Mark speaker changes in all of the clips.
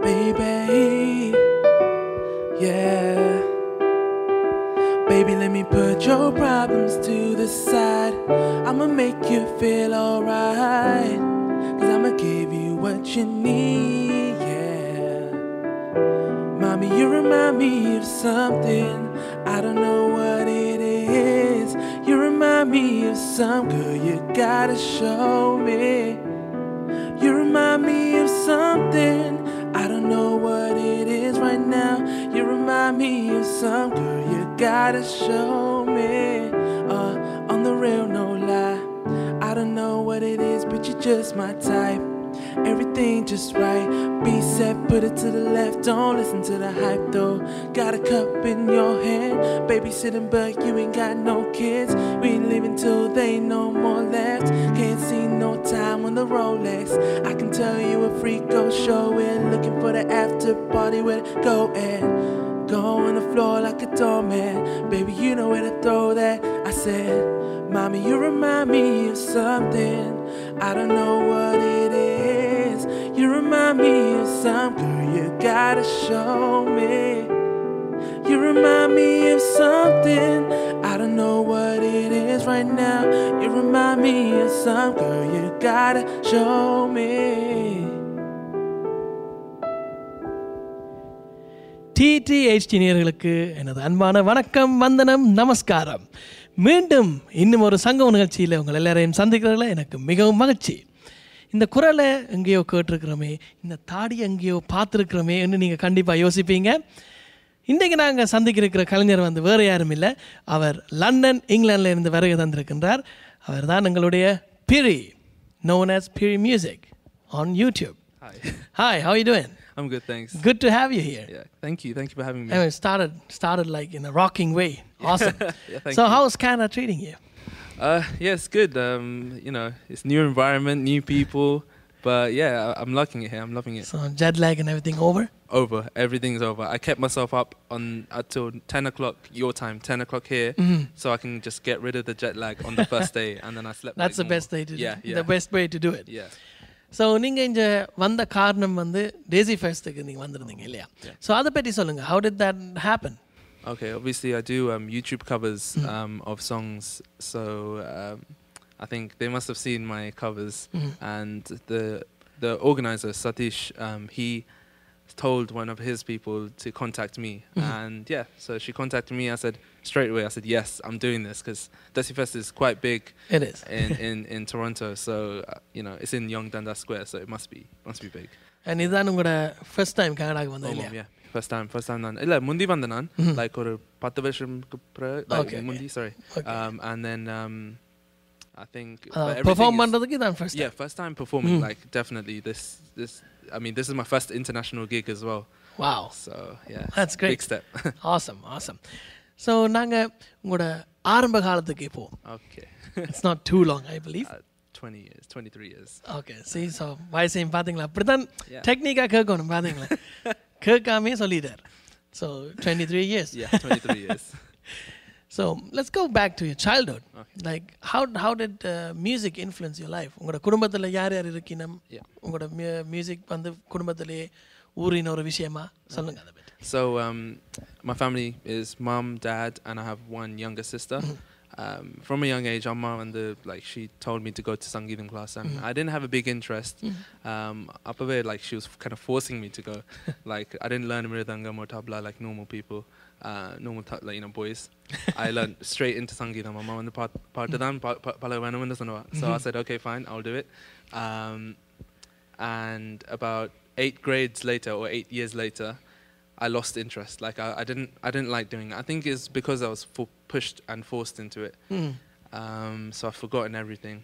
Speaker 1: baby. Yeah. Baby, let me put your problems to the side. I'ma make you feel alright. Cause I'ma give you what you need, yeah. Mommy, you remind me of something. I don't know what it is. You remind me of some girl you gotta show me. You remind me of something. I don't know what it is right now. You remind me of some girl you gotta show me. On the real, no lie. I don't know what it is, but you're just my type. Everything just right. Be set, put it to the left. Don't listen to the hype though. Got a cup in your hand, babysitting, but you ain't got no kids. We ain't leaving till they ain't no more left. Can't see no time on the Rolex. I can tell you a freak go show. We're looking for the after party where to go at. Go on the floor like a doormat. Baby, you know where to throw that. I said, mommy, you remind me of something. I don't know what it is. You remind me of some girl you gotta show me. You remind me of something. I don't know what it is right now. You remind me of some girl you gotta show me.
Speaker 2: TET HD நேயர்களுக்கு எனது அன்பான வணக்கம், வந்தனம், நமஸ்காரம். மீண்டும் இன்னும் ஒரு சங்கம் நிகழ்ச்சியில் உங்கள் எல்லாரையும் சந்திக்கிறதுல எனக்கு மிகவும் மகிழ்ச்சி. இந்த குரலை எங்கேயோ கேட்டிருக்கிறோமே, இந்த தாடி எங்கேயோ பார்த்துருக்குறோமே என்று நீங்கள் கண்டிப்பாக யோசிப்பீங்க. இன்றைக்கு நாங்கள் சந்திக்கிற கலைஞர் வந்து வேறு யாரும் இல்லை, அவர் லண்டன், இங்கிலாந்தில் இருந்து வருகை தந்திருக்கின்றார். அவர் தான் எங்களுடைய Piri, known as Piri Musiq on YouTube. Hi, how are you doing?
Speaker 3: I'm good, thanks.
Speaker 2: Good to have you here.
Speaker 3: Yeah, thank you for having me.
Speaker 2: I mean, started like in a rocking way. Awesome.
Speaker 3: Yeah, thank
Speaker 2: so
Speaker 3: you.
Speaker 2: how's Canada treating you?
Speaker 3: Yeah, it's good. You know, it's new environment, new people, but yeah, I'm liking it here. I'm loving it.
Speaker 2: So jet lag and everything over?
Speaker 3: Over. Everything's over. I kept myself up until 10 o'clock your time, 10 o'clock here, so I can just get rid of the jet lag on the first day, and then I slept.
Speaker 2: That's the best way to the best way to do it.
Speaker 3: Yeah.
Speaker 2: So நீங்கள் இங்கே வந்த காரணம் வந்து daisy ஃபெஸ்ட்டுக்கு நீங்கள் வந்திருந்தீங்க இல்லையா? So அதை பற்றி சொல்லுங்கள். How did that happen?
Speaker 3: Okay, obviously I do YouTube covers of songs, so I think they must have seen my covers, and the organizer Satish, he told one of his people to contact me, and yeah, so she contacted me. I said straight away, I said yes, I'm doing this because Desi Fest is quite big.
Speaker 2: It is
Speaker 3: in Toronto, so you know it's in Yonge Dundas Square, so it must be big.
Speaker 2: And இதான் உங்களோட first time கனடாக்கு வந்தது இல்லையா?
Speaker 3: Yeah, first time நான் இல்ல முந்தி வந்த நான் like ஒரு 10 வருஷத்துக்கு முந்தி, sorry. And then I think
Speaker 2: perform பண்றதுக்கு இதான் first time.
Speaker 3: Yeah, first time performing, like definitely this I mean this is my first international gig as well.
Speaker 2: Wow.
Speaker 3: So yeah,
Speaker 2: that's great.
Speaker 3: Big step.
Speaker 2: Awesome. So நாங்க உங்களோட ஆரம்ப காலத்துக்கு இப்போ.
Speaker 3: Okay.
Speaker 2: It's not too long, I believe.
Speaker 3: 20 years, 23 years.
Speaker 2: Okay, see, so வயசையும் பாத்தீங்களா? அப்படிதான் டெக்னிக்கா கேட்கணும் பாத்தீங்களா? கேட்காமே சொல்லிட்டார். So 23 years.
Speaker 3: Yeah, 23 years.
Speaker 2: So let's go back to your childhood.
Speaker 3: Okay.
Speaker 2: Like how did music influence your life? உங்களோட குடும்பத்துல யார் இருக்கீனம்? உங்களோட music வந்து குடும்பத்திலே ஊறின ஒரு விஷயமா சொல்லுங்க அத பத்தி.
Speaker 3: So my family is mom, dad, and I have one younger sister. From a young age, Amma and she told me to go to Sangeetham class, and I didn't have a big interest. Up away, like she was kind of forcing me to go. Like I didn't learn mridangam or tabla like normal people, like boys. I learned straight into Sangeetham. Amma and the part pala venam and so I said okay, fine, I'll do it. And about 8 grades later or 8 years later, I lost interest. Like I didn't like doing it. I think it's because I was pushed and forced into it. So I've forgotten everything.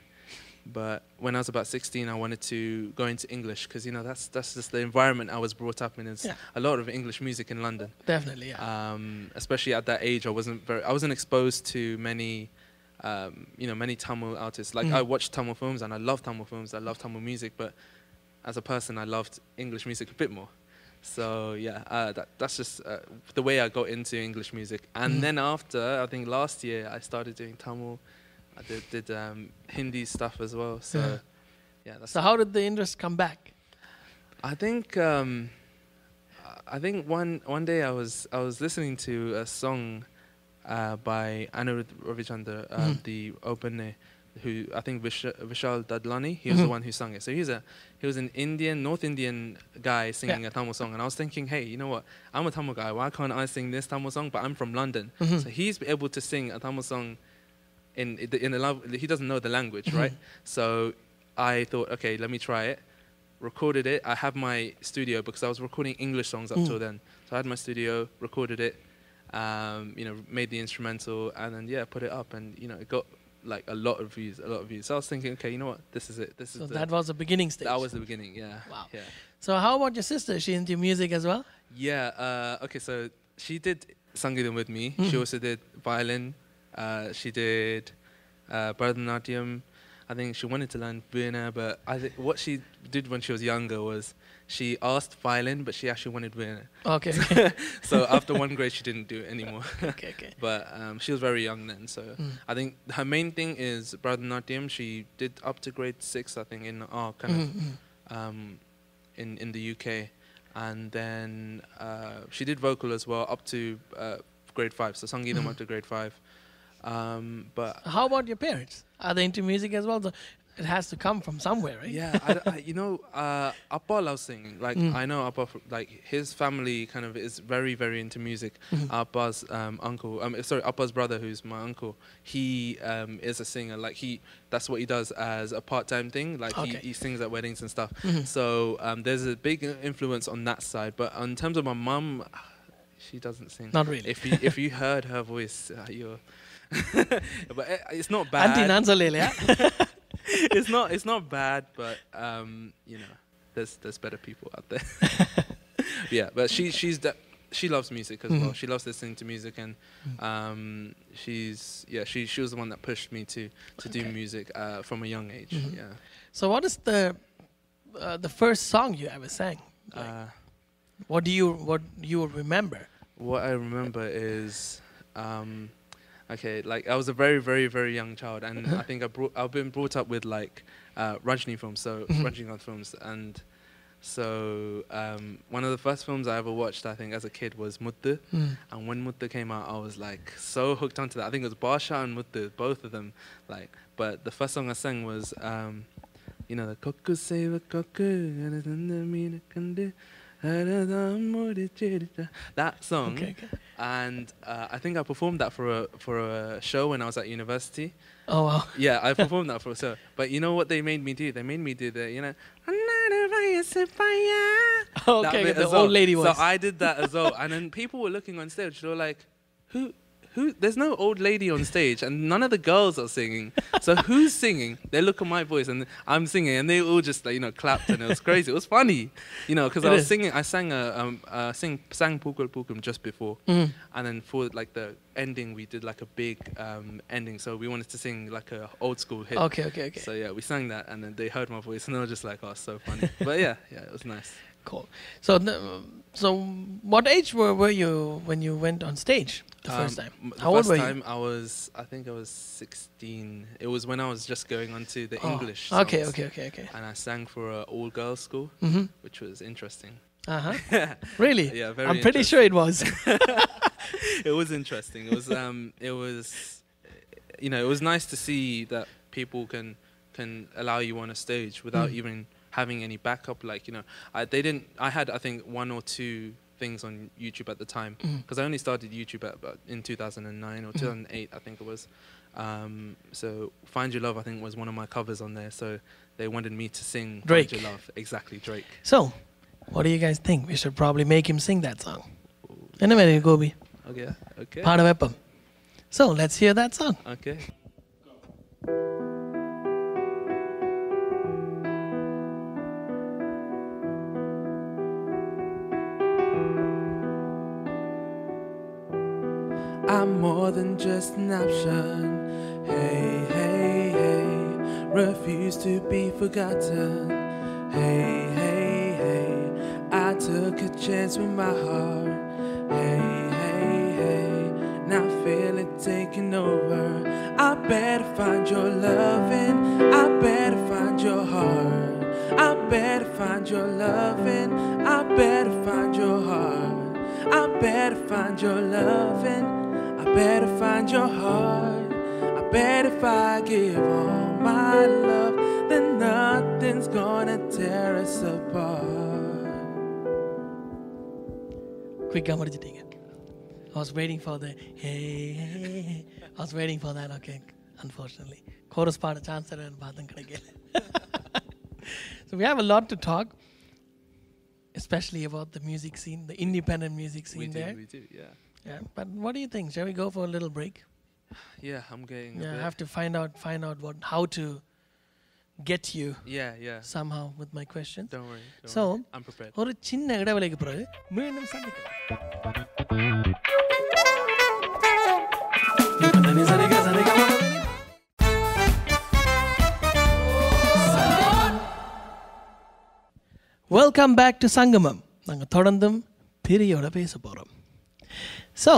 Speaker 3: But when I was about 16, I wanted to go into English because that's just the environment I was brought up in. It's a lot of English music in London.
Speaker 2: Definitely, yeah.
Speaker 3: Especially at that age, I wasn't exposed to many many Tamil artists. Like I watched Tamil films and I love Tamil films. I love Tamil music, but as a person, I loved English music a bit more. So yeah, that's just the way I got into English music. And then after, I think last year, I started doing Tamil. I did Hindi stuff as well. So yeah.
Speaker 2: So how did the interest come back?
Speaker 3: I think I think one day I was listening to a song by Anirudh Ravichander, the opener, who I think Vishal Dadlani. He was the one who sung it. So he was an North Indian guy singing a Tamil song, and I was thinking, hey, you know what? I'm a Tamil guy. Why can't I sing this Tamil song? But I'm from London, so he's able to sing a Tamil song in the he doesn't know the language, right? So I thought, okay, let me try it. Recorded it. I have my studio because I was recording English songs up till then. So I had my studio, recorded it, made the instrumental, and then put it up, and it got like a lot of views. So I was thinking, okay, you know what? This is it.
Speaker 2: So that was the beginning stage.
Speaker 3: That was the beginning. Yeah.
Speaker 2: Wow.
Speaker 3: Yeah.
Speaker 2: So how about your sister? Is she into music as well?
Speaker 3: Yeah. Okay. So she did Sangeetam with me. She also did violin. She did Bharatanatyam. I think she wanted to learn Veena, but I think what she did when she was younger was she asked violin, but she actually wanted Veena.
Speaker 2: Okay.
Speaker 3: So after 1 grade, she didn't do it anymore.
Speaker 2: Okay.
Speaker 3: But she was very young then, so I think her main thing is Bharatanatyam. She did up to grade 6, I think, in in the UK, and then she did vocal as well up to grade 5. So Sangeetam up to grade 5. But
Speaker 2: how about your parents? Are they into music as well? So it has to come from somewhere, right?
Speaker 3: Yeah, Appa loves singing. Like I know Appa, like his family kind of is very, very into music. Appa's Appa's brother, who's my uncle, he is a singer. Like that's what he does as a part-time thing. Like he sings at weddings and stuff. So there's a big influence on that side. But in terms of my mum, she doesn't sing.
Speaker 2: Not really.
Speaker 3: If you heard her voice, you're. But it's not bad. It's not bad, but there's better people out there. Yeah, but she loves music as well. She loves listening to music, and she was the one that pushed me to do music from a young age. Yeah.
Speaker 2: So what is the first song you ever sang? Like, what do you remember?
Speaker 3: What I remember is. Okay, like I was a very, very, very young child, and I think I've been brought up with like Rajni films, so Rajnikant films, and so one of the first films I ever watched, I think, as a kid was Muthu, and when Muthu came out, I was like so hooked onto that. I think it was Basha and Muthu, both of them. Like, but the first song I sang was, the Kokku Seva Kokku. That song, and I think I performed that for a show when I was at university.
Speaker 2: Oh wow!
Speaker 3: Yeah, I performed that for a show. But you know what they made me do? They made me do the
Speaker 2: the old lady voice.
Speaker 3: So I did that as well, and then people were looking on stage. They were like, "Who? There's no old lady on stage, and none of the girls are singing. So who's singing?" They look at my voice, and I'm singing, and they all just clapped, and it was crazy. It was funny, because I was singing. I sang sang Pukul Pukum just before, and then for like the ending, we did like a big ending. So we wanted to sing like a old school hit.
Speaker 2: Okay.
Speaker 3: So yeah, we sang that, and then they heard my voice, and they were just like, "Oh, so funny." But yeah, it was nice.
Speaker 2: Cool. So what age were you when you went on stage the first time? How old were you?
Speaker 3: First time I think I was 16. It was when I was just going on to the English songs.
Speaker 2: Okay.
Speaker 3: And I sang for an all-girls school, which was interesting.
Speaker 2: Really?
Speaker 3: Yeah, very.
Speaker 2: I'm pretty sure it was.
Speaker 3: It was interesting. It was it was nice to see that people can allow you on a stage without even having any backup. Like, I had, I think, 1 or 2 things on YouTube at the time, because I only started YouTube in 2009 or 2008, I think it was. So Find Your Love, I think, was one of my covers on there. So they wanted me to sing
Speaker 2: Drake.
Speaker 3: Find Your Love. Exactly, Drake.
Speaker 2: So, what do you guys think? We should probably make him sing that song. In a minute, Gobi.
Speaker 3: Okay.
Speaker 2: Padavepam. So, let's hear that song.
Speaker 3: Okay.
Speaker 1: I'm more than just an option. Hey, hey, hey, refuse to be forgotten. Hey, hey, hey, I took a chance with my heart. Hey, hey, hey, now feel it taking over. I better find your loving, I better find your heart. I better find your loving, I better find your heart. better find your loving. I better find your heart. I bet if I give all my love, then nothing's gonna tear us apart.
Speaker 2: Quick முடிச்சிட்டீங்க. I was waiting for the hey, hey, hey. I was waiting for that. Okay, unfortunately. Chorus part a chance and பாத்தம் கிடைக்கல. So we have a lot to talk, especially about the music scene, the independent music scene there.
Speaker 3: We do, yeah.
Speaker 2: Yeah, but what do you think? Shall we go for a little break?
Speaker 3: Yeah, I'm getting.
Speaker 2: Yeah, I have to find out how to get you
Speaker 3: Yeah.
Speaker 2: somehow with my questions.
Speaker 3: Don't worry.
Speaker 2: So,
Speaker 3: I'm prepared.
Speaker 2: ஒரு சின்ன இடைவேளைக்கு பிறகு மீண்டும் சந்திக்கலாம். Welcome back to Sangamam. நாங்கள் தொடர்ந்தும் பிரியோட பேச போகிறோம். So,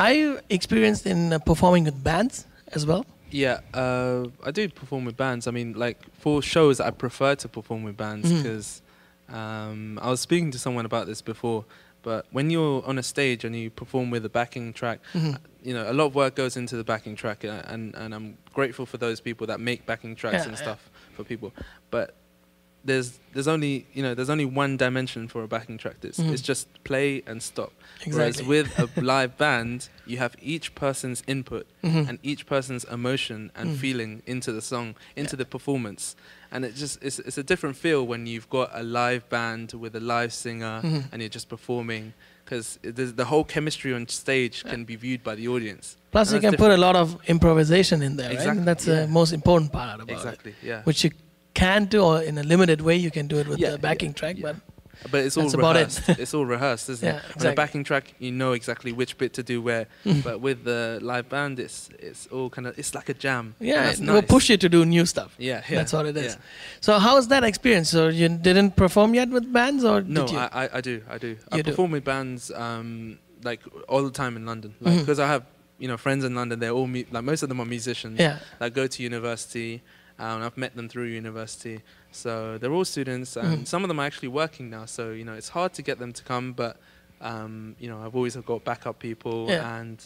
Speaker 2: I experienced in performing with bands as well.
Speaker 3: Yeah, I do perform with bands. I mean, like for shows, I prefer to perform with bands because I was speaking to someone about this before. But when you're on a stage and you perform with a backing track, you know, a lot of work goes into the backing track, and I'm grateful for those people that make backing tracks and stuff for people. But there's only one dimension for a backing track. It's just play and stop.
Speaker 2: Exactly.
Speaker 3: Whereas with a live band, you have each person's input and each person's emotion and feeling into the song, into the performance. And it's a different feel when you've got a live band with a live singer and you're just performing, because the whole chemistry on stage can be viewed by the audience.
Speaker 2: Plus,
Speaker 3: and
Speaker 2: you can put a lot of improvisation in there,
Speaker 3: Exactly,
Speaker 2: right? And that's the most important part about
Speaker 3: Exactly,
Speaker 2: it.
Speaker 3: yeah.
Speaker 2: Which you can do, or in a limited way, you can do it with the backing track,
Speaker 3: but it's all
Speaker 2: that's about
Speaker 3: rehearsed. It's all rehearsed, isn't
Speaker 2: Yeah,
Speaker 3: it?
Speaker 2: exactly.
Speaker 3: On a backing track, you know exactly which bit to do where. But with the live band, it's all kind of, it's like a jam.
Speaker 2: Yeah,
Speaker 3: that's
Speaker 2: it
Speaker 3: nice.
Speaker 2: will push you to do new stuff.
Speaker 3: Yeah.
Speaker 2: That's what it is.
Speaker 3: Yeah.
Speaker 2: So how was that experience? So you didn't perform yet with bands, or
Speaker 3: No,
Speaker 2: did you?
Speaker 3: I do. I
Speaker 2: You do?
Speaker 3: perform with bands like all the time in London, like because I have friends in London. They're all like most of them are musicians.
Speaker 2: Yeah.
Speaker 3: That go to university. I've met them through university, so they're all students, and some of them are actually working now. So it's hard to get them to come, but I've always got backup people, and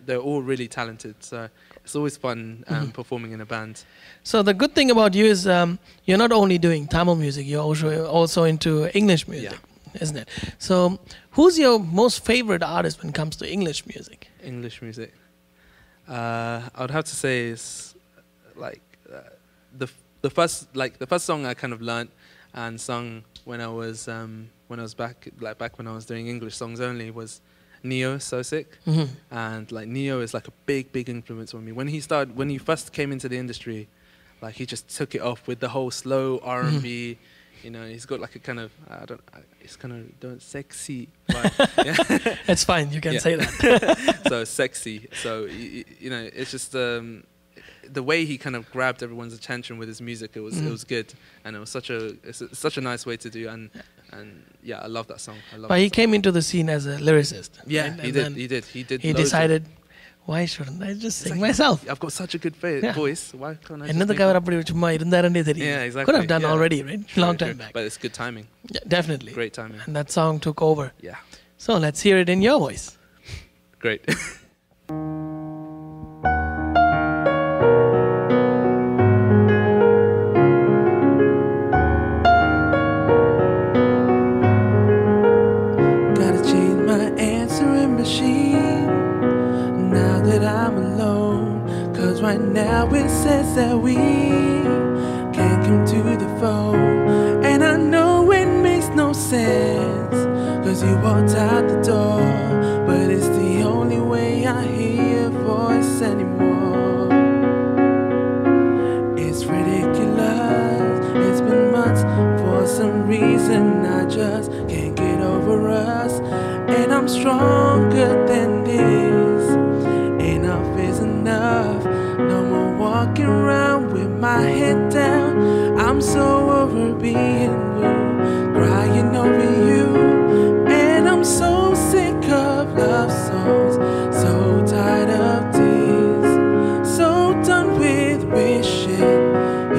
Speaker 3: they're all really talented. So it's always fun performing in a band.
Speaker 2: So the good thing about you is you're not only doing Tamil music, you're also into English music, isn't it? So who's your most favorite artist when it comes to English music?
Speaker 3: English music, I would have to say is like the first song I kind of learnt and sung when I was back when I was doing English songs only was Neo, So Sick. And like Neo is like a big influence on me. When he first came into the industry, like he just took it off with the whole slow R&B. He's got like a kind of it's kind of sexy vibe. Yeah.
Speaker 2: It's fine, you can say that.
Speaker 3: So sexy. So it's just the way he kind of grabbed everyone's attention with his music, it was good, and it was such a nice way to do, and I love that song.
Speaker 2: But he came into the scene as a lyricist.
Speaker 3: Yeah,
Speaker 2: right?
Speaker 3: he did.
Speaker 2: He decided, why shouldn't I just sing myself?
Speaker 3: I've got such a good voice. Why can't I?
Speaker 2: என்னதுக்கு அவர் அப்படி சும்மா இருந்தாருன்னே தெரியும்.
Speaker 3: Yeah, exactly.
Speaker 2: Could have done already, right? Long time back.
Speaker 3: But it's good timing.
Speaker 2: Yeah, definitely.
Speaker 3: Great timing.
Speaker 2: And that song took over.
Speaker 3: Yeah.
Speaker 2: So let's hear it in your voice.
Speaker 3: Great.
Speaker 1: Right now it says that we can't come to the phone, and I know it makes no sense, 'cause you walked out the door, but it's the only way I hear your voice anymore. It's ridiculous, it's been months, for some reason I just can't get over us, and I'm stronger than this. Enough is enough. No more walking around with my head down. I'm so over being blue, crying over you. And I'm so sick of love songs, so tired of tears, so done with wishing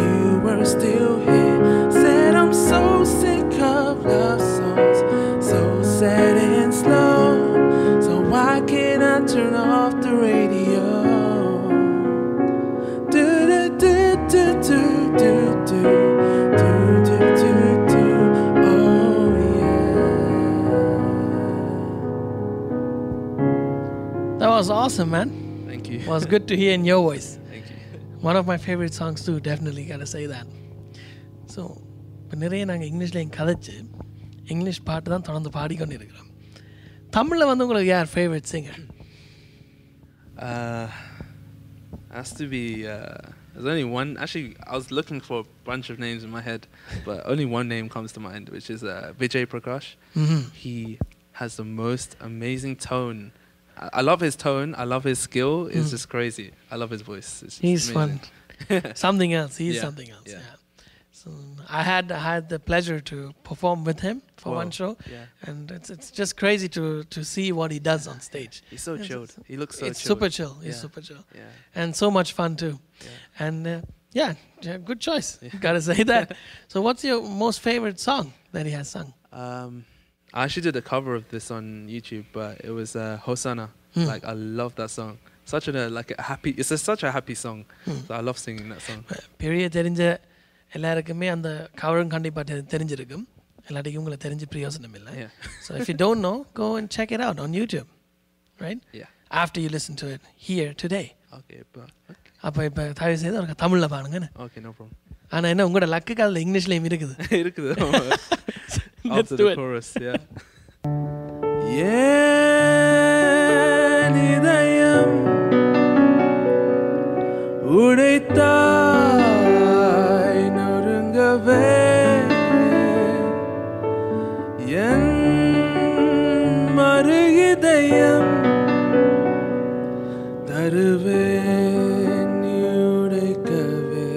Speaker 1: you were still here. Said I'm so sick of love songs, so sad.
Speaker 2: awesome, man.
Speaker 3: Thank you.
Speaker 2: It was good to hear in your voice.
Speaker 3: Thank you.
Speaker 2: One of my favorite songs too, definitely gotta say that. So, இப்போ நிறைய நாங்கள் இங்கிலீஷ்லேயும் கதைச்சு English பாட்டு தான் தொடர்ந்து பாடிக்கொண்டு இருக்கிறோம். தமிழில் வந்து உங்களுக்கு யார் favourite singer?
Speaker 3: Has to be. There's only one. Actually, I was looking for a bunch of names in my head, but only one name comes to mind, which is Vijay Prakash. He has the most amazing tone. I love his tone. I love his skill. It's just crazy. I love his voice.
Speaker 2: He's fun. Something else. He's something else.
Speaker 3: Yeah.
Speaker 2: So I had the pleasure to perform with him for one show, and it's just crazy to see what he does on stage.
Speaker 3: He's so chilled. He looks so
Speaker 2: it's
Speaker 3: chilled.
Speaker 2: super chill. He's super chill.
Speaker 3: Yeah.
Speaker 2: And so much fun too.
Speaker 3: Yeah.
Speaker 2: And good choice. Gotta say that. So what's your most favorite song that he has sung?
Speaker 3: I actually did a cover of this on YouTube, but it was Hosanna. Like, I love that song. Such a happy. It's such a happy song. So I love singing that song.
Speaker 2: Piri தெரிஞ்ச எல்லாருக்குமே அந்த கவரும் கண்டிப்பாக தெரிஞ்சிருக்கும். எல்லாத்துக்கும் உங்களை தெரிஞ்சு பிரயோசனம் இல்லை. So if you don't know, go and check it out on YouTube, right?
Speaker 3: Yeah.
Speaker 2: After you listen to it here today.
Speaker 3: Okay, but
Speaker 2: அப்போ இப்போ தயவு செய்து ஒரு தமிழில் பாருங்கன்னு.
Speaker 3: Okay, no problem.
Speaker 2: ஆனால் என்ன உங்களோட லக்கு காலில் இங்கிலீஷ்லேயும் இருக்குது.
Speaker 3: இருக்குது.
Speaker 2: Let's do it.
Speaker 3: Chorus, yeah.
Speaker 1: இதயம் உடைத்தாய் நொறுங்கவே என் மறு இதயம் தருவேன் நீ உடைக்கவே.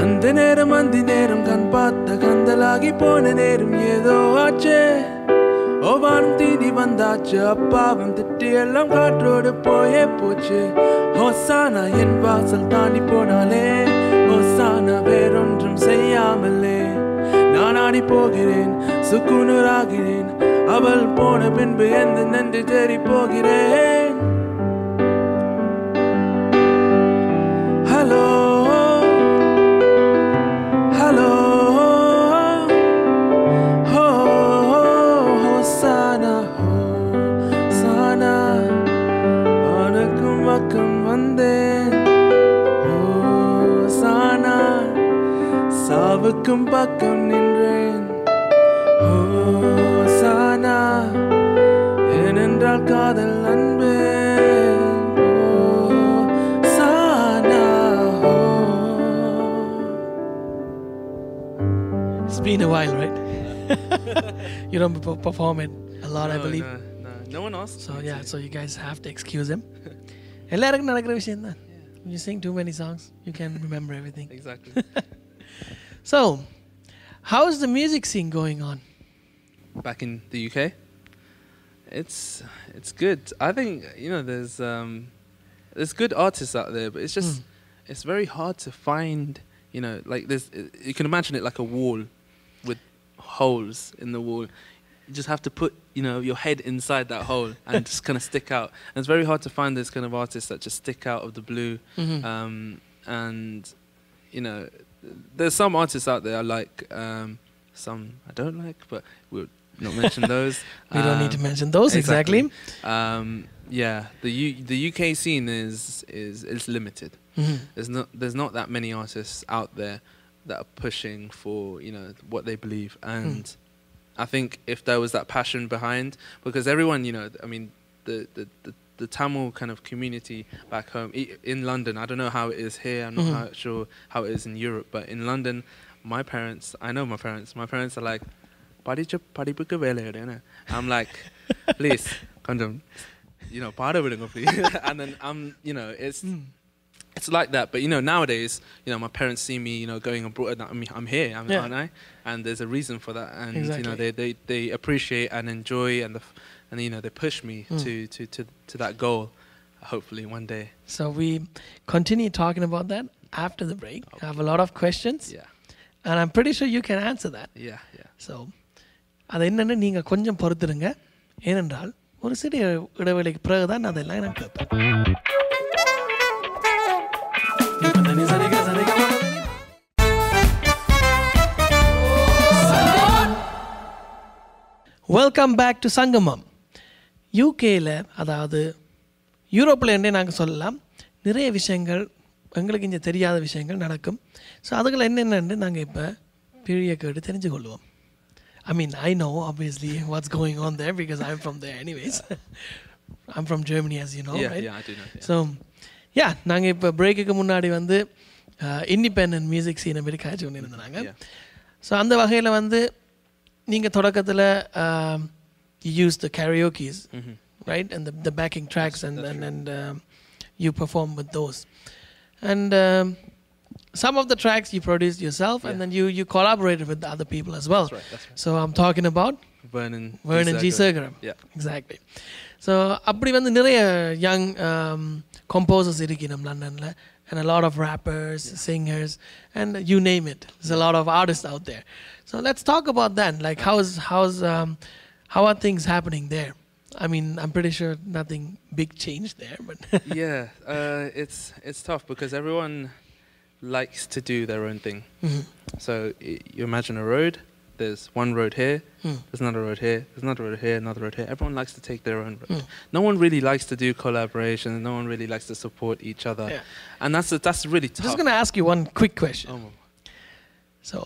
Speaker 1: அந்த நேரம் அந்தி நேரம் கண் பார்த்த கந்தலாகி போன நேரம் ஏதோ ஆச்சே. ஓவானம் தீடி வந்தாச்சு, அப்பாவும் திட்டி எல்லாம் காற்றோடு போயே போச்சு. ஹோசானா என் வாசல் தாண்டி போனாலே, ஹோசானா வேறொன்றும் செய்யாமலே நான் ஆடி போகிறேன், சுக்குனராகிறேன். அவள் போன பின்பு எந்த நன்றி தேடி போகிறேன். ஹலோ ஹலோ ஹோ ஹோசானா ஹோசானா உனக்கும் பக்கம் வந்தேன். ஹோசானா சாவுக்கும் பக்கம் நின்றேன். ஹோசானா ஏனென்றால் காதல் அன்பே.
Speaker 2: It's been a while, right? You don't perform it a lot, I believe.
Speaker 3: No one asked.
Speaker 2: So so you guys have to excuse him. எல்லாருக்கும் நடக்கிற விஷயம் தான். You sing too many songs, you can't remember everything.
Speaker 3: Exactly.
Speaker 2: So, how's the music scene going on?
Speaker 3: Back in the UK, it's good. I think there's good artists out there, but it's just it's very hard to find. Like you can imagine it like a wall with holes in the wall. You just have to put your head inside that hole and just kind of stick out. And it's very hard to find those kind of artists that just stick out of the blue. And there's some artists out there I like, some I don't like, but we'll not mention those.
Speaker 2: We don't need to mention those, exactly.
Speaker 3: The UK scene is limited. There's not that many artists out there that are pushing for what they believe, and I think if there was that passion behind, because everyone the Tamil kind of community back home in London, I don't know how it is here, I'm not sure how it is in Europe, but in London, my parents are like, படிப்புக்கு வேலை எடுங்க. I'm like, please condom, பாட விடுங்க please. And then it's like that. But nowadays, my parents see me going abroad, I'm here, aren't I? And there's a reason for that, and
Speaker 2: exactly.
Speaker 3: they appreciate and enjoy, and they push me to that goal, hopefully one day.
Speaker 2: So we continue talking about that after the break. I have a lot of questions, and I'm pretty sure you can answer that. So அது என்னன்னு நீங்கள் கொஞ்சம் பொறுத்துருங்க, ஏனென்றால் ஒரு சிறிய இடைவெளிக்கு பிறகுதான் அதெல்லாம் நான் கேட்பேன். வெல்கம் பேக் டு சங்கமம். யூகேயில், அதாவது யூரோப்பில் நாங்கள் சொல்லலாம், நிறைய விஷயங்கள் எங்களுக்கு இங்கே தெரியாத விஷயங்கள் நடக்கும். ஸோ அதுகள் என்னென்னு நாங்கள் இப்போ பிரியை கேட்டு தெரிஞ்சு கொள்வோம். I mean, I know obviously what's going on there because I'm from there anyways. I'm from Germany, as you know, right?
Speaker 3: Yeah, I do know. Yeah.
Speaker 2: So, yeah, நாங்கள் இப்போ பிரேக்குக்கு முன்னாடி வந்து இண்டிபெண்டன்ட் மியூசிக் சீனை பற்றி காய்ச்சி கொண்டு இருந்தாங்க. ஸோ அந்த வகையில் வந்து நீங்கள் தொடக்கத்தில் you use the karaoke's, right? And the backing tracks and you perform with those. And some of the tracks you produced yourself and then you collaborated with other people as well.
Speaker 3: That's right.
Speaker 2: So I'm talking about
Speaker 3: Vernon
Speaker 2: G. Sangamam.
Speaker 3: Yeah.
Speaker 2: Exactly. So அப்படி வந்து நிறைய young composers இருக்கு நம்ம லண்டனில். And a lot of rappers, singers, and you name it. There's a lot of artists out there. So let's talk about that. Like, how are things happening there? I mean, I'm pretty sure nothing big changed there, but
Speaker 3: it's tough because everyone likes to do their own thing. So you imagine a road. There's one road here, there's another road here, there's another road here, another road here. Everyone likes to take their own road. No one really likes to do collaborations. No one really likes to support each other. And that's really tough.
Speaker 2: Just going to ask you one quick question. So,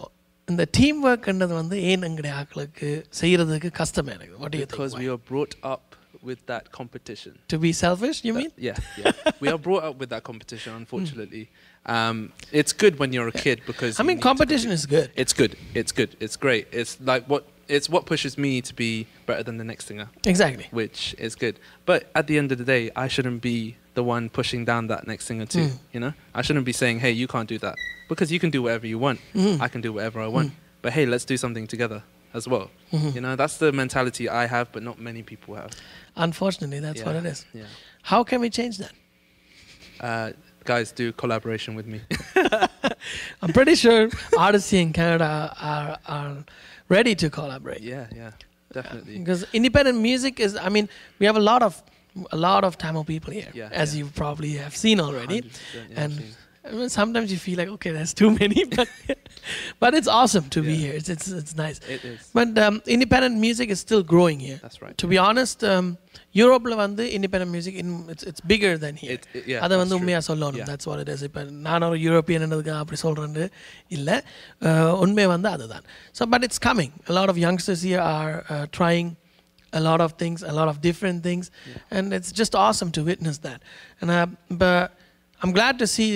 Speaker 2: இந்த team ஒர்க்ன்றது வந்து ஏன் எங்களுடைய ஆட்களுக்கு செய்யறதுக்கு கஷ்டமா இருக்குது? What do you think?
Speaker 3: Because we are brought up with that competition.
Speaker 2: To be selfish, you mean?
Speaker 3: Yeah. We are brought up with that competition, unfortunately. It's good when you're a kid because
Speaker 2: I mean, competition is good.
Speaker 3: It's good. It's great. It's what pushes me to be better than the next singer.
Speaker 2: Exactly.
Speaker 3: Which is good. But at the end of the day, I shouldn't be the one pushing down that next singer too. You know, I shouldn't be saying, "Hey, you can't do that," because you can do whatever you want. I can do whatever I want. But hey, let's do something together as well. You know, that's the mentality I have, but not many people have.
Speaker 2: Unfortunately, that's what it is.
Speaker 3: Yeah.
Speaker 2: How can we change that?
Speaker 3: Guys, do collaboration with me.
Speaker 2: I'm pretty sure artists in Canada are ready to collaborate.
Speaker 3: Yeah, definitely.
Speaker 2: Because independent music is, I mean, we have a lot of Tamil people here, as you probably have seen already. And I mean, sometimes you feel like, okay, there's too many, but it's awesome to be here. It's nice.
Speaker 3: It is.
Speaker 2: But independent music is still growing here.
Speaker 3: That's right.
Speaker 2: To be honest, Europe la vandu independent music it's bigger than here. Adha vandu உண்மையா சொல்லணும். That's what it is. இப்ப நான் ஒரு European என்றதுக்கு அப்படி சொல்றேன்னு இல்ல, உண்மை வந்து அதுதான். So but it's coming. A lot of youngsters here are trying a lot of things, a lot of different things, and it's just awesome to witness that. And but I'm glad to see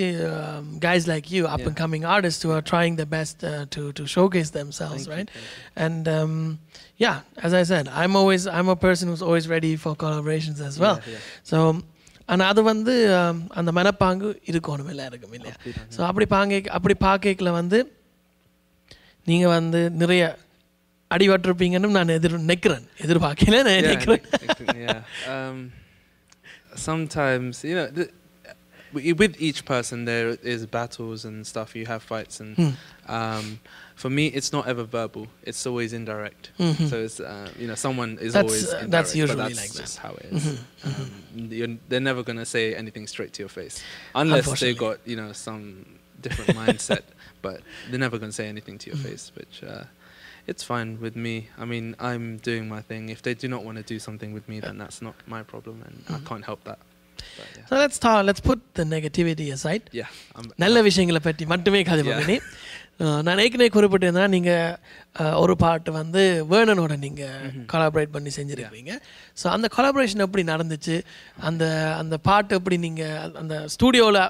Speaker 2: guys like you, up and coming artists who are trying their best to showcase themselves. Thank right? You. And yeah, as I said, I'm a person who's always ready for collaborations as well. So அது வந்து அந்த மனப்பாங்கு இருக்கணும் எல்லாருக்கும் இல்லையா? So அப்படி பார்க்கல வந்து நீங்கள் வந்து நிறைய அடிபட்டிருப்பீங்கன்னு நான் எதிர்பார்க்கல நான் நினைக்கிறேன்.
Speaker 3: Sometimes, you know, with each person there is battles and stuff. You have fights, and for me, it's not ever verbal. It's always indirect. So it's you know, someone is always indirect.
Speaker 2: That's usually
Speaker 3: but that's
Speaker 2: like
Speaker 3: just how it is. They're never gonna say anything straight to your face unless they got, you know, some different mindset. But they're never gonna say anything to your face, which it's fine with me. I mean, I'm doing my thing. If they do not want to do something with me, then that's not my problem, and I can't help that.
Speaker 2: So let's put the negativity aside. நல்ல விஷயங்களை பற்றி மட்டுமே கதை பண்ணி நான் ஏற்கனவே குறிப்பிட்டிருந்தேன். நீங்கள் ஒரு பாட்டு வந்து வேர்னனோட நீங்கள் கொலாபரேட் பண்ணி செஞ்சுருக்கீங்க. ஸோ அந்த கொலாபரேஷன் எப்படி நடந்துச்சு? அந்த பாட்டு எப்படி நீங்கள் அந்த ஸ்டூடியோவில்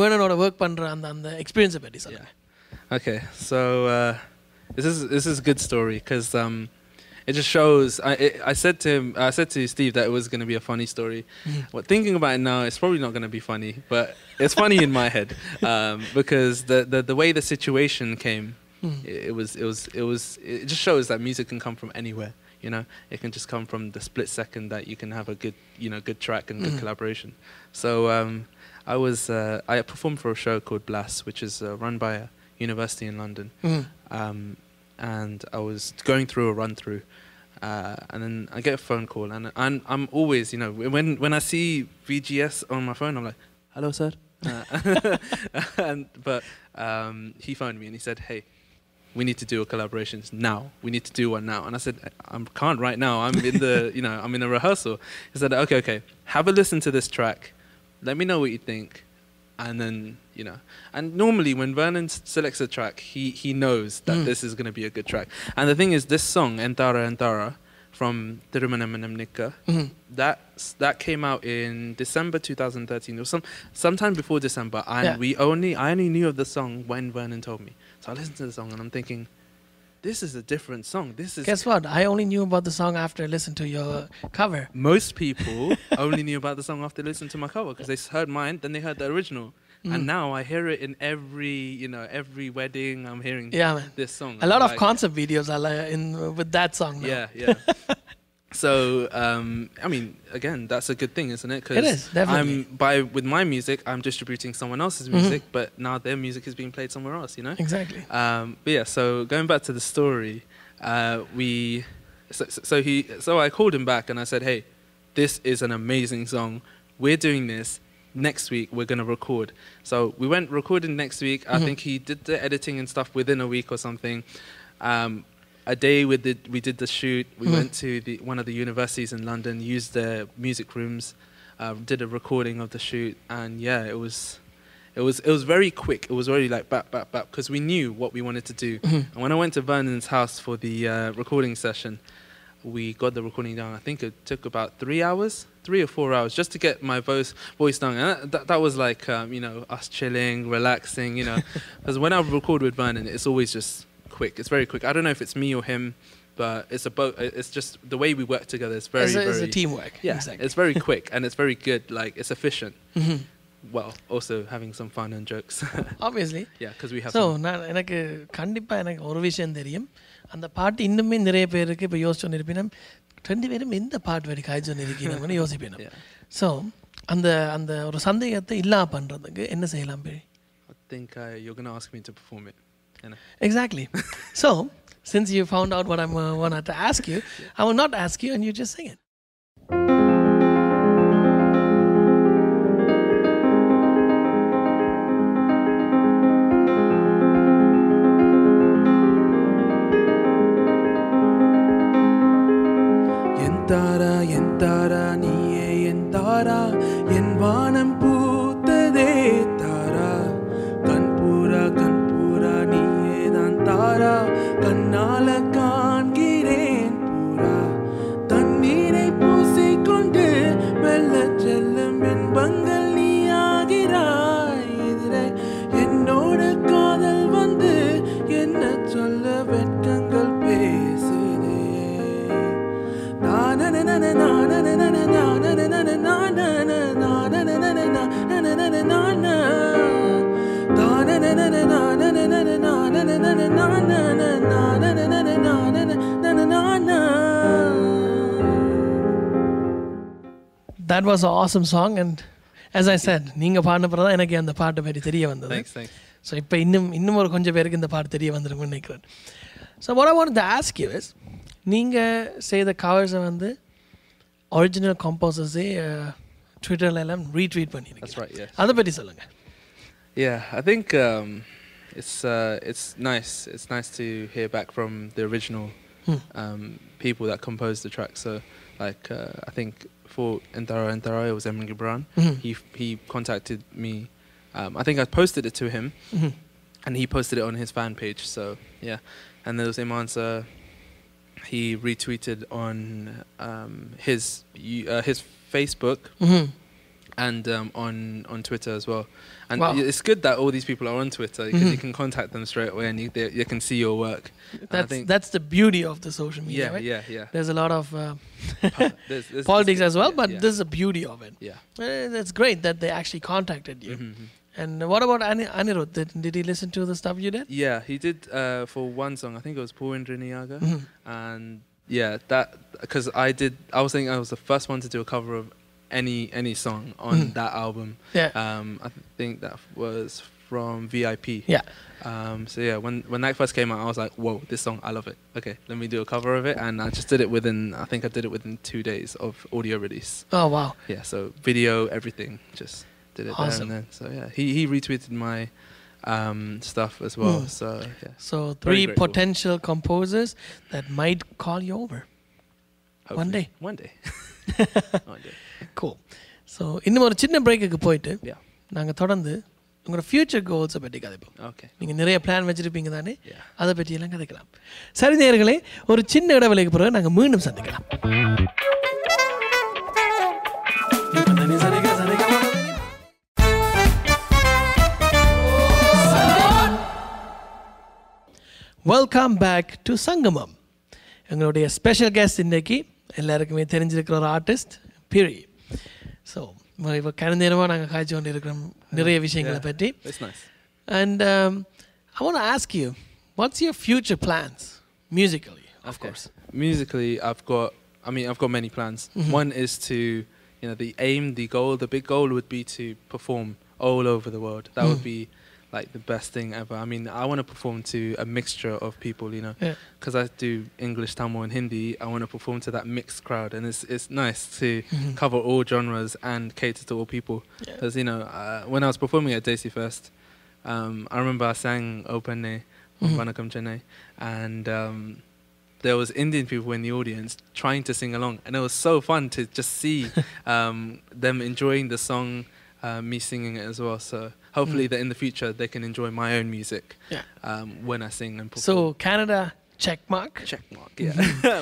Speaker 2: வேர்னனோட ஒர்க் பண்ணுற அந்த எக்ஸ்பீரியன்ஸை பற்றி சொல்லுங்கள்.
Speaker 3: Okay, so this is a good story because it just shows. I said to Steve that it was going to be a funny story. But thinking about it now, it's probably not going to be funny, but it's funny in my head because the way the situation came, it just shows that music can come from anywhere. You know, it can just come from the split second that you can have a good track and good collaboration. So I performed for a show called Blast, which is run by a university in London. And I was going through a run through, and then I get a phone call, and I'm always, you know, when I see VGS on my phone, I'm like, "Hello, sir." But he phoned me and he said, "Hey, we need to do a collaboration now. We need to do one now. And I said, I can't right now. I'm in the, I'm in a rehearsal. He said, okay, have a listen to this track. Let me know what you think. And then, and normally when Vernon selects a track, he knows that this is going to be a good track. And the thing is, this song, Entara Entara, from Tirumanamananika, that came out in December 2013. It was sometime before December, and I only knew of the song when Vernon told me. So I listened to the song and I'm thinking, this is a different song.
Speaker 2: Guess what? I only knew about the song after I listened to your cover.
Speaker 3: Most people only knew about the song after listening to my cover because they heard mine, then they heard the original. And now I hear it in every wedding. I'm hearing this song.
Speaker 2: A lot of concept videos are with that song now.
Speaker 3: Yeah. So, again, that's a good thing, isn't it? 'Cause
Speaker 2: it is, definitely.
Speaker 3: with my music, I'm distributing someone else's music, but now their music is being played somewhere else,
Speaker 2: Exactly.
Speaker 3: But yeah, so going back to the story, so I called him back and I said, hey, this is an amazing song. We're doing this. Next week, we're going to record. So we went recording next week. I think he did the editing and stuff within a week or something. A day we did the shoot. We went to one of the universities in London, used their music rooms, did a recording of the shoot, and it was very quick. It was very like bap because we knew what we wanted to do. And when I went to Vernon's house for the recording session, we got the recording down. I think it took about 3 or 4 hours just to get my voice down. And that was like us chilling, relaxing. Because when I record with Vernon, it's always just quick. It's very quick. I don't know if it's me or him, but it's just the way we work together. It's very
Speaker 2: it's a teamwork.
Speaker 3: Yeah,
Speaker 2: exactly.
Speaker 3: It's very quick and it's very good. Like it's efficient. Well, also having some fun and jokes.
Speaker 2: Obviously.
Speaker 3: Yeah, because we have.
Speaker 2: So எனக்கு கண்டிப்பா எனக்கு ஒரு விஷயம் தெரியும். அந்த பாட்டு இன்னுமே நிறைய பேருக்கு இப்போ யோசிச்சுருப்பேன். ரெண்டு பேரும் எந்த பாட்டு வரைக்கும் காய்ச்சி இருக்கீங்கன்னு யோசிப்பேன். ஸோ அந்த ஒரு சந்தேகத்தை இல்லாம பண்றதுக்கு என்ன செய்யலாம் பேர்?
Speaker 3: I think you're going to ask me to perform it.
Speaker 2: Exactly. So, since you found out what I wanted to ask you, I will not ask you and you just sing it.
Speaker 1: Entara niye entara en vaanam pootade tara kanpura niye dan tara kannala kaangireen pura tannire poosikondu mella chellum en bangal neeyagirai idire ennoda kaadal vandu enna solla vetkangal pesude na na na na na na na na na na na na na
Speaker 2: That was an awesome song, and as I said, நீங்க பாடின பிறகு தான் எனக்கு அந்த பாட்டு பற்றி தெரிய வந்தது.
Speaker 3: Thanks.
Speaker 2: So இப்போ இன்னும் ஒரு கொஞ்சம் பேருக்கு இந்த பாட்டு தெரிய வந்திருக்கும்னு நினைக்கிறேன். So what I wanted to ask you is, நீங்க செய்த கவர்ஸை வந்து ஒரிஜினல் கம்போசர்ஸே ட்விட்டர்ல எல்லாம் ரீட்வீட் பண்ணிருக்கீங்க.
Speaker 3: That's right, yeah.
Speaker 2: அதை பற்றி சொல்லுங்க.
Speaker 3: Yeah, I think it's nice. It's nice to hear back from the original people that composed the track. So, like, I think for Entara, it was Emin Gibran. He contacted me. I think I posted it to him, and he posted it on his fan page. So, yeah. And there was Iman's. He retweeted on his Facebook. And on Twitter as well. And it's good that all these people are on Twitter because you can contact them straight away and you can see your work.
Speaker 2: That's the beauty of the social media, right?
Speaker 3: Yeah.
Speaker 2: There's a lot of
Speaker 3: there's
Speaker 2: politics as well, but this is the beauty of it.
Speaker 3: Yeah.
Speaker 2: It's great that they actually contacted you. And what about Anirudh? Did he listen to the stuff you did?
Speaker 3: Yeah, he did for one song. I think it was Purindriniyaga. And yeah, that because I was thinking I was the first one to do a cover of any song on that album. I think that was from VIP. So yeah, when that first came out, I was like, whoa, this song, I love it. Okay, let me do a cover of it, and I just did it within 2 days of audio release.
Speaker 2: Oh wow.
Speaker 3: Yeah, so video, everything, just did it there and then. So yeah, he retweeted my stuff as well. So yeah.
Speaker 2: So
Speaker 3: Very
Speaker 2: 3
Speaker 3: grateful.
Speaker 2: potential composers that might call you over. One day.
Speaker 3: One day. One day.
Speaker 2: Cool. So இன்னும் ஒரு சின்ன பிரேக்குக்கு போயிட்டு
Speaker 3: Yeah.
Speaker 2: நாங்கள் தொடர்ந்து உங்களோட future கோல்ஸை பற்றி கதைப்போம்.
Speaker 3: Okay.
Speaker 2: நீங்கள் நிறைய பிளான் வச்சுருப்பீங்க தானே,
Speaker 3: Yeah.
Speaker 2: அதை பற்றியெல்லாம் கதைக்கலாம். சரி நேயர்களே, ஒரு சின்ன இடைவெளிக்கு பிறகு நாங்கள் மீண்டும் சந்திக்கலாம். வெல்கம் பேக் டு சங்கமம். எங்களுடைய ஸ்பெஷல் கெஸ்ட் இன்றைக்கி எல்லாருக்குமே தெரிஞ்சிருக்கிற ஒரு ஆர்டிஸ்ட் பிரி. ஸோ இப்போ கடந்த நேரமாக நாங்கள் காய்ச்சி கொண்டு இருக்கிறோம் நிறைய விஷயங்களை பற்றி.
Speaker 3: It's nice.
Speaker 2: And I want to ask you, what's your future plans musically, of course?
Speaker 3: Musically, I've got many plans. One is to, the aim, the goal, the big goal would be to perform all over the world. That would be like the best thing ever. I mean, I want to perform to a mixture of people, because I do English, Tamil and Hindi. I want to perform to that mixed crowd, and it's nice to cover all genres and cater to all people. Because when I was performing at Daisy First, I remember I sang Openne, Vanakam Chennai, and there was Indian people in the audience trying to sing along, and it was so fun to just see them enjoying the song, me singing it as well. So hopefully that in the future they can enjoy my own music when I sing and perform.
Speaker 2: So Canada, check mark,
Speaker 3: yeah.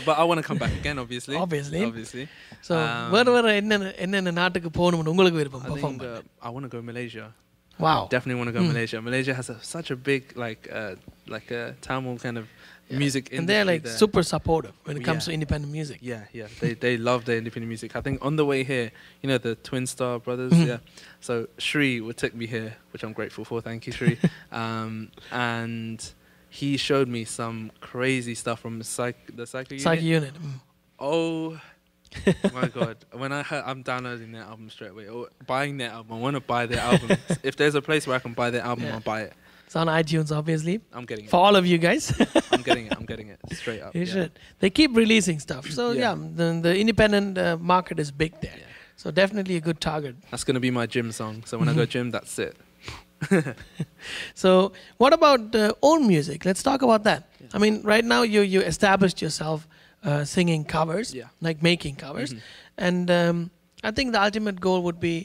Speaker 3: But I want to come back again, obviously.
Speaker 2: So where என்னென்ன நாட்டுக்கு போகணும்னு உங்களுக்கு விருப்பம்?
Speaker 3: I think I want to go Malaysia.
Speaker 2: Wow.
Speaker 3: Definitely want to go Malaysia. Malaysia has such a big like a Tamil kind of music industry.
Speaker 2: And they're like
Speaker 3: there.
Speaker 2: super supportive when it comes to independent music.
Speaker 3: Yeah. They love their independent music. I think on the way here, the Twin Star brothers, So Shri would take me here, which I'm grateful for. Thank you, Shri. And he showed me some crazy stuff from the Psycho Unit. Oh my God. When I'm downloading their album straight away, or buying their album. I want to buy their album. If there's a place where I can buy their album, I'll buy it.
Speaker 2: It's on iTunes, obviously.
Speaker 3: I'm getting it.
Speaker 2: For all of you guys.
Speaker 3: I'm getting it straight up.
Speaker 2: You should. They keep releasing stuff. So the independent market is big there.
Speaker 3: Yeah.
Speaker 2: So definitely a good target.
Speaker 3: That's going to be my gym song. So when I go gym, that's it.
Speaker 2: So what about own music? Let's talk about that. I mean, right now you established yourself singing covers, like making covers. And I think the ultimate goal would be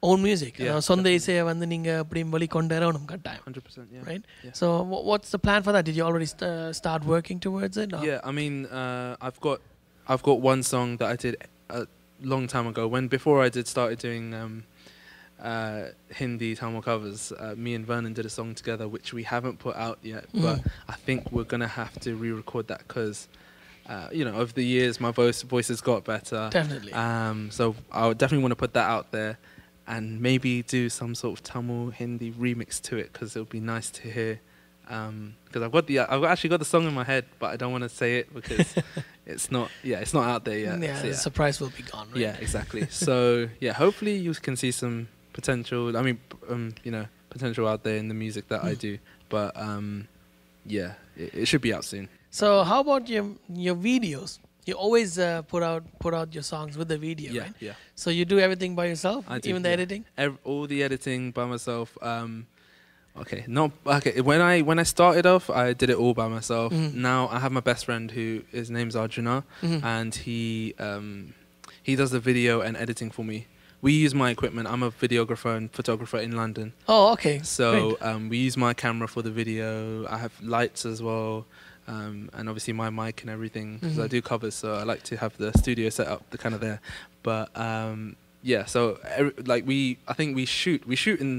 Speaker 2: own music. சொந்த இசையை வந்து நீங்க அப்படி வெளிக்கொண்டு வரணும் கட்டாயம்.
Speaker 3: 100%, yeah.
Speaker 2: Right? Yeah. So what's the plan for that? Did you already start working towards it? Or?
Speaker 3: Yeah, I mean, I've got one song that I did a long time ago. Before I started doing Hindi Tamil covers, me and Vernon did a song together, which we haven't put out yet. But I think we're gonna have to re-record that because, over the years my voice has got better.
Speaker 2: Definitely.
Speaker 3: So I would definitely want to put that out there. And maybe do some sort of Tamil Hindi remix to it because it would be nice to hear. Because I've actually got the song in my head, but I don't want to say it because it's not out there yet.
Speaker 2: Yeah, the surprise will be gone. Right?
Speaker 3: Yeah, exactly. So hopefully you can see some potential. I mean, potential out there in the music that I do. But it should be out soon.
Speaker 2: So how about your videos? You always put out your songs with the video, right?
Speaker 3: Yeah.
Speaker 2: So you do everything by yourself, even the editing?
Speaker 3: All the editing by myself. When I started off, I did it all by myself. Now I have my best friend his name's Arjuna, and he does the video and editing for me. We use my equipment. I'm a videographer and photographer in London.
Speaker 2: Oh, okay.
Speaker 3: So we use my camera for the video. I have lights as well. And obviously my mic and everything because I do covers, so I like to have the studio set up kind of there. But so I think we shoot in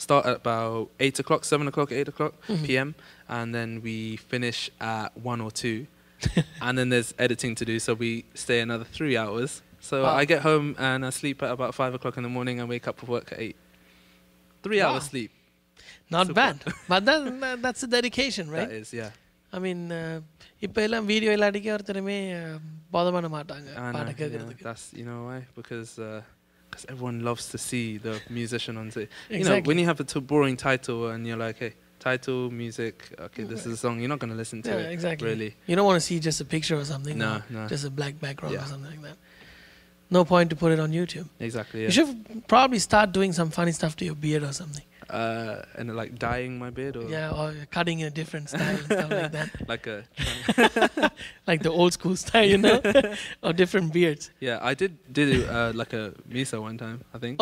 Speaker 3: start at about 8 o'clock, 7 o'clock, 8 o'clock p.m. and then we finish at 1 or 2 and then there's editing to do, so we stay another 3 hours. So I get home and I sleep at about 5 o'clock in the morning and wake up for work at 8. 3 hours sleep.
Speaker 2: Not bad. But that's a dedication, right?
Speaker 3: That is, yeah.
Speaker 2: I mean, இப்போ எல்லாம் video எல்லாம் அடிக்க ஒருத்தருமே போத பண்ண மாட்டாங்க பாட கேட்கறதுக்கு.
Speaker 3: That's why because everyone loves to see the musician on stage.
Speaker 2: Exactly.
Speaker 3: When you have a boring title and you're like, hey, title, music, okay, this is a song, you're not going to listen to it.
Speaker 2: Exactly.
Speaker 3: Really.
Speaker 2: You don't want to see just a picture or something.
Speaker 3: No.
Speaker 2: Just a black background or something like that. No point to put it on YouTube.
Speaker 3: Exactly. Yeah.
Speaker 2: You should probably start doing some funny stuff to your beard or something.
Speaker 3: and like dyeing my beard or
Speaker 2: Yeah, or cutting in a different style and stuff like that.
Speaker 3: like a
Speaker 2: Like the old school style, you know, or different beards.
Speaker 3: yeah. I did like a misa one time. I think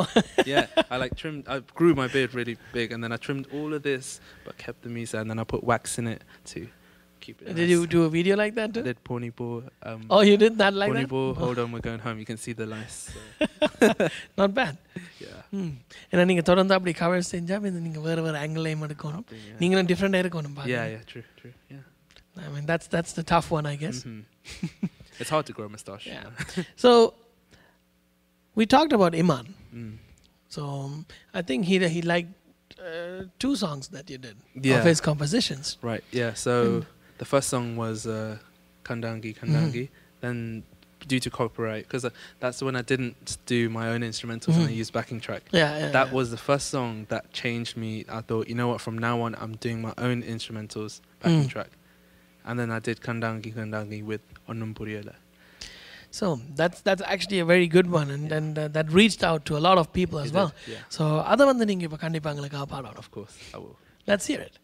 Speaker 3: yeah. I like trimmed. I grew my beard really big, and then I trimmed all of this, but kept the misa, and then I put wax in it to keep it.
Speaker 2: Did
Speaker 3: nice.
Speaker 2: you do a video like that
Speaker 3: I
Speaker 2: too?
Speaker 3: did pony ball.
Speaker 2: Oh, you did that like
Speaker 3: pony
Speaker 2: that?
Speaker 3: ball.
Speaker 2: Oh,
Speaker 3: Hold on, we're going home. You can see the lice. So,
Speaker 2: not bad.
Speaker 3: yeah.
Speaker 2: ஏன்னா நீங்கள் தொடர்ந்து அப்படி cover செஞ்சால் இது நீங்கள் வேறு வேறு ஆங்கிளையும் எடுக்கணும்
Speaker 3: Yeah.
Speaker 2: நீங்களும் டிஃப்ரெண்டாக இருக்கணும்
Speaker 3: Yeah. Yeah. True. Yeah.
Speaker 2: I mean that's the tough one, I guess.
Speaker 3: It's hard to grow a mustache.
Speaker 2: Yeah. So we talked about Iman. So I think he liked 2 songs that you did
Speaker 3: Yeah.
Speaker 2: of his compositions.
Speaker 3: Right. Yeah. So the first song was Kandangi. Then due to copyright, because that's when I didn't do my own instrumentals and I used backing track. That was the first song that changed me. I thought, you know what, from now on I'm doing my own instrumentals backing track. And then I did Kandangi with Onnum Puriyala.
Speaker 2: So that's actually a very good one, and that reached out to a lot of people as well.
Speaker 3: Yeah.
Speaker 2: So அதை வந்து நீங்கள் இப்போ கண்டிப்பாக எங்களுக்காக பாடணும்.
Speaker 3: Of course, I will.
Speaker 2: Let's hear it.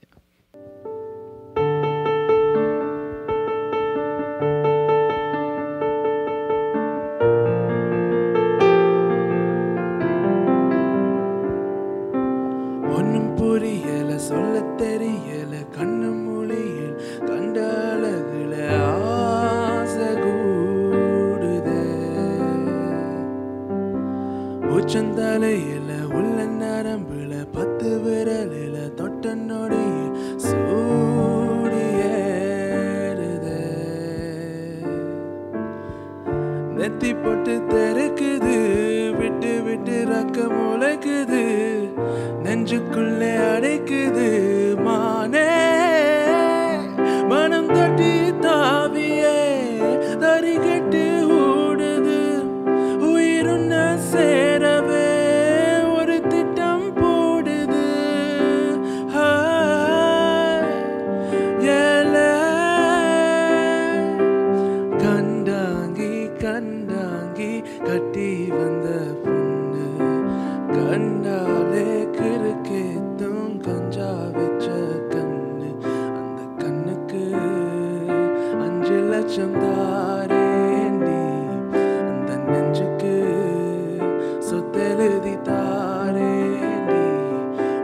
Speaker 1: ஒன்னும் புரியல சொல்ல தெரியல கண்ணு மொழியில் கண்ட அழகுல ஆசை கூடுதே உச்சந்தலையில உள்ள நரம்புல 10 விரலில தொட்ட நொடியில் சூடியேறுதே நெத்தி போட்டு தெருக்குது விட்டு விட்டு ரக்க முளைக்குது நெஞ்சுக்குள்ளே அடைக்குது மானே மனம் தட்டி தாவியே தறிகட்டு ஓடுது உயிருன்ன சேரவே ஒரு திட்டம் போடுது ஏலே கண்டாங்கி கண்டாங்கி கட்டி வந்த பொண்ணு கண்டாலே கிறுக்கேத்தும் கஞ்சா வச்ச கண்ணு அந்த கண்ணுக்கு 5 லட்சம் தாரேண்டி அந்த நெஞ்சுக்கு சொத்தெழுதி தாரேண்டி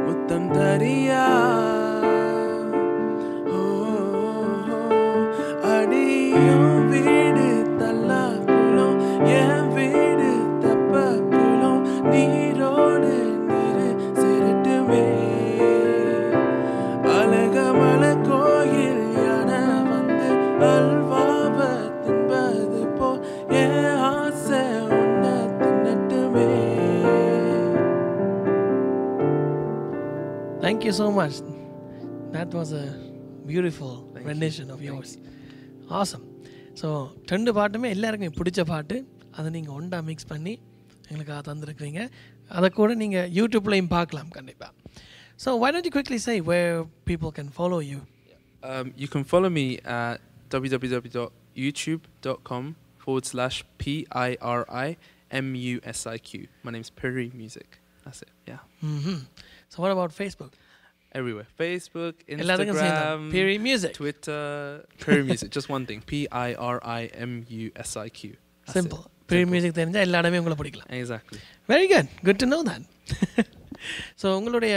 Speaker 1: முத்தம் தரியா அடியும் வீடு தல்லா குளம் என் வீடு தப்ப குளம் நீரோடு நீரு சிரட்டுமே அழகமல கோயில் யானை வந்து அல்வாவ தின்பது போ என் ஆசை உன்னை தின்னட்டுமே.
Speaker 2: Thank you so much. That was a beautiful rendition of yours. Awesome. So 2 பாட்டுமே எல்லாருக்கும் பிடிச்ச பாட்டு, அதை நீங்கள் ஒண்டா மிக்ஸ் பண்ணி எங்களுக்காக தந்துருக்குறீங்க. அதை கூட நீங்கள் யூடியூப்லையும் பார்க்கலாம் கண்டிப்பாக. So why don't you quickly say where people can follow you?
Speaker 3: You can follow me at www.youtube.com/PIRIMUSIQ. My name's Piri Musiq. That's it. Yeah.
Speaker 2: So what about Facebook?
Speaker 3: Everywhere. Facebook,
Speaker 2: எல்லாத்துக்கும் சேர்ந்து
Speaker 3: Instagram,
Speaker 2: Piri Musiq.
Speaker 3: Twitter, Piri Musiq. Just one thing. PIRIMUSIQ. That's
Speaker 2: Simple.
Speaker 3: it.
Speaker 2: Piri
Speaker 3: Simple.
Speaker 2: Musiq தெரிஞ்சால் எல்லா இடமே உங்களை பிடிக்கலாம்.
Speaker 3: Exactly.
Speaker 2: Very good. Good to know that. So உங்களுடைய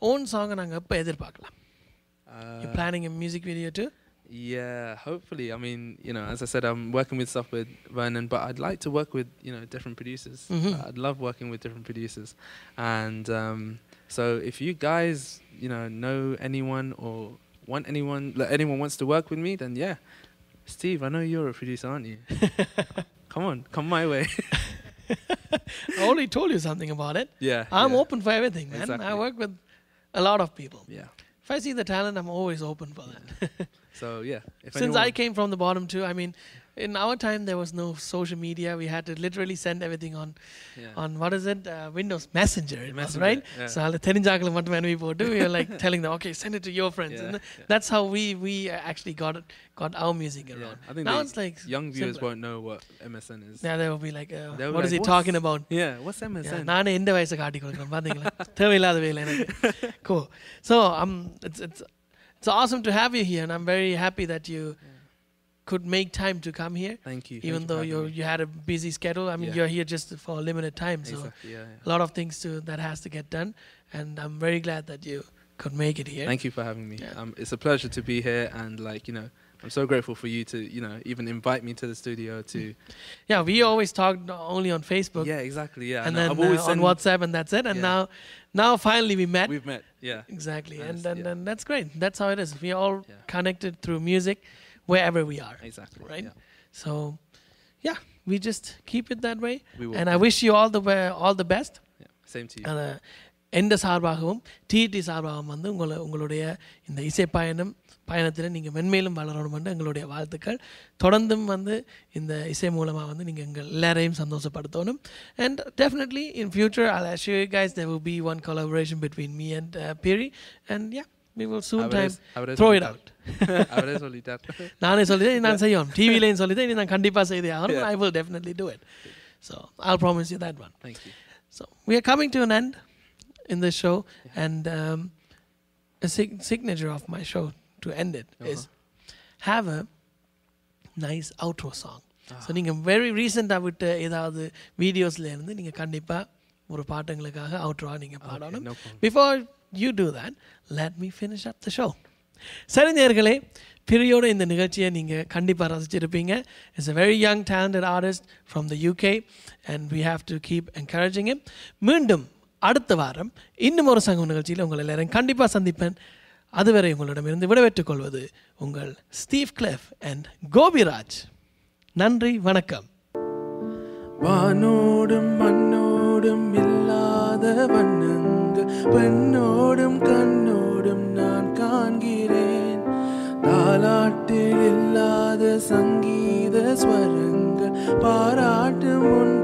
Speaker 2: own song நாங்கள் எப்போ எதிர்பார்க்கலாம்? You're planning a music video too?
Speaker 3: Yeah, hopefully. I mean, you know, as I said, I'm working with stuff with Vernon, but I'd like to work with, you know, different producers. I'd love working with different producers. And so if you guys, you know anyone or want anyone, like anyone wants to work with me, then yeah. Steve, I know you're a producer, aren't you? Come my way.
Speaker 2: I already told you something about it.
Speaker 3: Yeah.
Speaker 2: I'm
Speaker 3: yeah.
Speaker 2: open for everything, man.
Speaker 3: Exactly.
Speaker 2: I work with a lot of people.
Speaker 3: Yeah.
Speaker 2: If I see the talent, I'm always open for that.
Speaker 3: So yeah. If
Speaker 2: Since
Speaker 3: anyone,
Speaker 2: I came from the bottom too, I mean, in our time there was no social media. We had to literally send everything on what is it, Windows Messenger, right? So all the therinjaakala mattum anuvi potu we were like telling them, okay, send it to your friends. And that's how we actually got our music around.
Speaker 3: I think
Speaker 2: now it's like
Speaker 3: young viewers
Speaker 2: simpler.
Speaker 3: won't know what MSN is.
Speaker 2: Yeah, they will be like,
Speaker 3: They'll
Speaker 2: what
Speaker 3: be
Speaker 2: is he
Speaker 3: like,
Speaker 2: talking about?
Speaker 3: Yeah, what's MSN?
Speaker 2: நானே இந்த வயசை காட்டி கொடுக்குறேன் பாத்தீங்களா தேவையில்லாத வேலை எனக்கு. Cool. So it's awesome to have you here, and I'm very happy that you could make time to come here.
Speaker 3: Thank you.
Speaker 2: Even though you had a busy schedule. I mean, you're here just for a limited time, so
Speaker 3: exactly,
Speaker 2: a lot of things that has to get done, and I'm very glad that you could make it here.
Speaker 3: Thank you for having me. It's a pleasure to be here, and like, you know, I'm so grateful for you to, you know, even invite me to the studio to.
Speaker 2: Yeah, we always talked only on Facebook.
Speaker 3: Yeah, exactly. Yeah,
Speaker 2: and then on WhatsApp, and that's it. And now finally we met.
Speaker 3: We've met. Yeah.
Speaker 2: Exactly, and that's great. That's how it is. We all connected through music, wherever we are.
Speaker 3: Exactly.
Speaker 2: Right.
Speaker 3: Yeah.
Speaker 2: So, yeah, we just keep it that way.
Speaker 3: We will.
Speaker 2: And I wish you all the best.
Speaker 3: Yeah. Same to you.
Speaker 2: And எந்த சார்பாகவும் DD சார்பாகவும் வந்து உங்களுடைய இந்த இசை பயணத்தில் நீங்கள் மென்மேலும் வளரணும் எங்களுடைய வாழ்த்துக்கள். தொடர்ந்தும் வந்து இந்த இசை மூலமாக வந்து நீங்கள் எங்கள் எல்லாரையும் சந்தோஷப்படுத்தணும். And definitely in future I'll assure you guys there will be one collaboration between me and Piri, and yeah, we will soon throw it out. நானே சொல்லிட்டேன், நான் செய்யணும். டிவிலையும் சொல்லிட்டேன், இனி நான் கண்டிப்பாக செய்தே ஆகணும். I will definitely do it. So I'll promise you that one.
Speaker 3: Thank you.
Speaker 2: So we are coming to an end in this show, and a signature of my show to end it is have a nice outro song. So நீங்க very recent விட்ட ஏதாவது வீடியோஸ்ல இருந்து நீங்க கண்டிப்பா ஒரு பாட்டுங்களுக்காக outro நீங்க பாடணும். Before you do that, let me finish up the show. சரி நேயர்களே, பிரியோட இந்த நிகழ்ச்சியை நீங்கள் கண்டிப்பாக ரசிச்சிருப்பீங்க. It's a very young talented artist from the UK, and we have to keep encouraging him. மீண்டும் அடுத்த வாரம் இன்னும் ஒரு சங்கம் நிகழ்ச்சியில் உங்கள் எல்லாரையும் கண்டிப்பாக சந்திப்பேன். அதுவரை உங்களிடமிருந்து விடைபெற்றுக் கொள்வது உங்கள் ஸ்டீவ் கிளெஃப் அண்ட் கோபிராஜ். நன்றி, வணக்கம்.
Speaker 1: வானோடும் மண்ணோடும் இல்லாத வண்ணங்கள் பெண்ணோடும் கண்ணோடும் நான் காண்கிறேன். தாலாட்டில் இல்லாத சங்கீத ஸ்வரங்கள் பாராட்டும் உன்